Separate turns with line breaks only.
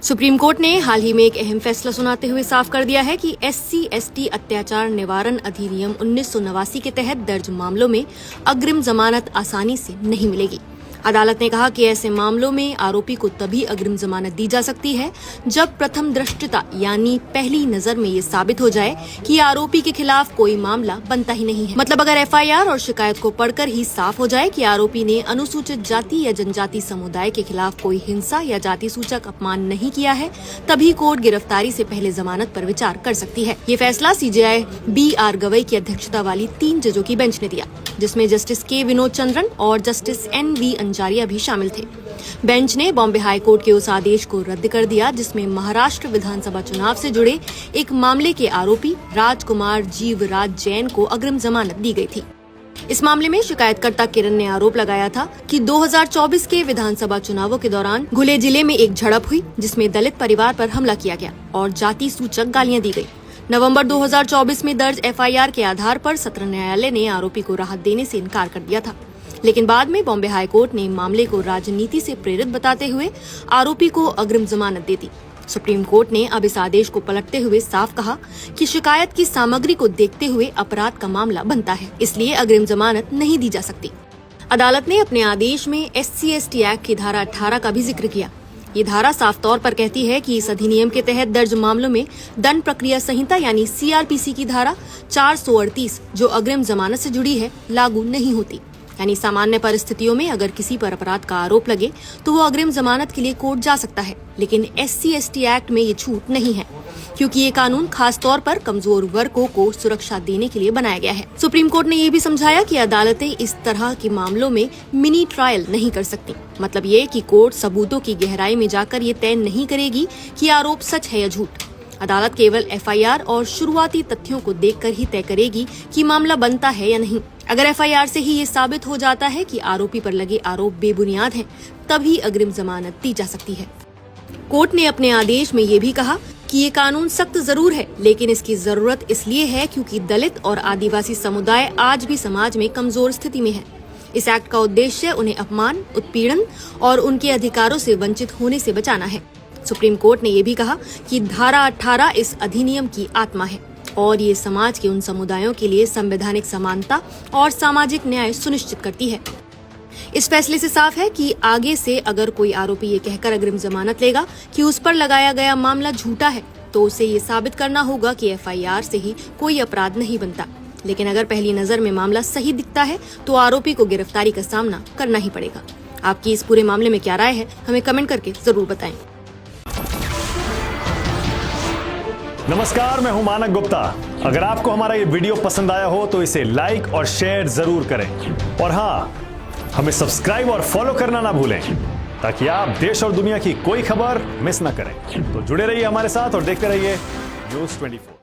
Supreme court ने हाल ही में एक अहम फैसला सुनाते हुए साफ कर दिया है कि SC/ST अत्याचार निवारण अधिनियम 1989 के तहत दर्ज मामलों में अग्रिम जमानत आसानी से नहीं मिलेगी। अदालत ने कहा कि ऐसे मामलों में आरोपी को तभी अग्रिम जमानत दी जा सकती है जब प्रथम दृष्टता यानी पहली नजर में ये साबित हो जाए कि आरोपी के खिलाफ कोई मामला बनता ही नहीं है। मतलब अगर FIR और शिकायत को पढ़कर ही साफ हो जाए कि आरोपी ने अनुसूचित जाति या जनजाति समुदाय के खिलाफ कोई हिंसा या जाति सूचक अपमान नहीं किया है, तभी कोर्ट गिरफ्तारी से पहले जमानत पर विचार कर सकती है। ये फैसला CJI BR गवई की अध्यक्षता वाली 3 जजों की बेंच ने दिया, जिसमें जस्टिस K विनोद चंद्रन और जस्टिस NV अंजारिया भी शामिल थे। बेंच ने बॉम्बे हाई कोर्ट के उस आदेश को रद्द कर दिया जिसमें महाराष्ट्र विधानसभा चुनाव से जुड़े एक मामले के आरोपी राजकुमार जीवराज जैन को अग्रिम जमानत दी गई थी। इस मामले में शिकायतकर्ता किरण ने आरोप लगाया था कि 2024 के विधानसभा चुनावों के दौरान घुले जिले में एक झड़प हुई जिसमें दलित परिवार पर हमला किया गया और जाति सूचक गालियां दी गई। नवंबर 2024 में दर्ज FIR के आधार पर सत्र न्यायालय ने आरोपी को राहत देने से इनकार कर दिया था, लेकिन बाद में बॉम्बे हाई कोर्ट ने मामले को राजनीति से प्रेरित बताते हुए आरोपी को अग्रिम जमानत दे दी। सुप्रीम कोर्ट ने अब इस आदेश को पलटते हुए साफ कहा कि शिकायत की सामग्री को देखते हुए अपराध का मामला बनता है, इसलिए अग्रिम जमानत नहीं दी जा सकती। अदालत ने अपने आदेश में SC/ST एक्ट की धारा 18 का भी जिक्र किया। ये धारा साफ तौर पर कहती है कि इस अधिनियम के तहत दर्ज मामलों में दंड प्रक्रिया संहिता यानी CRPC की धारा 438 जो अग्रिम जमानत से जुड़ी है लागू नहीं होती। यानी सामान्य परिस्थितियों में अगर किसी पर अपराध का आरोप लगे तो वो अग्रिम जमानत के लिए कोर्ट जा सकता है, लेकिन SC/ST एक्ट में ये छूट नहीं है क्योंकि ये कानून खास तौर पर कमजोर वर्गों को सुरक्षा देने के लिए बनाया गया है। सुप्रीम कोर्ट ने ये भी समझाया कि अदालतें इस तरह के मामलों में मिनी ट्रायल नहीं कर सकती। मतलब ये कि कोर्ट सबूतों की गहराई में जाकर ये तय नहीं करेगी कि आरोप सच है या झूठ। अदालत केवल FIR और शुरुआती तथ्यों को देखकर ही तय करेगी कि मामला बनता है या नहीं। अगर FIR से ही ये साबित हो जाता है कि आरोपी पर लगे आरोप बेबुनियाद हैं, तभी अग्रिम जमानत दी जा सकती है। कोर्ट ने अपने आदेश में ये भी कहा कि ये कानून सख्त जरूर है, लेकिन इसकी जरूरत इसलिए है क्योंकि दलित और आदिवासी समुदाय आज भी समाज में कमजोर स्थिति में है। इस एक्ट का उद्देश्य उन्हें अपमान, उत्पीड़न और उनके अधिकारों से वंचित होने से बचाना है। सुप्रीम कोर्ट ने ये भी कहा कि धारा 18 इस अधिनियम की आत्मा है और ये समाज के उन समुदायों के लिए संवैधानिक समानता और सामाजिक न्याय सुनिश्चित करती है। इस फैसले से साफ है कि आगे से अगर कोई आरोपी ये कहकर अग्रिम जमानत लेगा कि उस पर लगाया गया मामला झूठा है, तो उसे ये साबित करना होगा कि FIR से ही कोई अपराध नहीं बनता। लेकिन अगर पहली नजर में मामला सही दिखता है तो आरोपी को गिरफ्तारी का सामना करना ही पड़ेगा। आपकी इस पूरे मामले में क्या राय है, हमें कमेंट करके जरूर बताएं।
नमस्कार, मैं हूं मानक गुप्ता। अगर आपको हमारा ये वीडियो पसंद आया हो तो इसे लाइक और शेयर जरूर करें और हाँ, हमें सब्सक्राइब और फॉलो करना ना भूलें ताकि आप देश और दुनिया की कोई खबर मिस ना करें। तो जुड़े रहिए हमारे साथ और देखते रहिए News 24।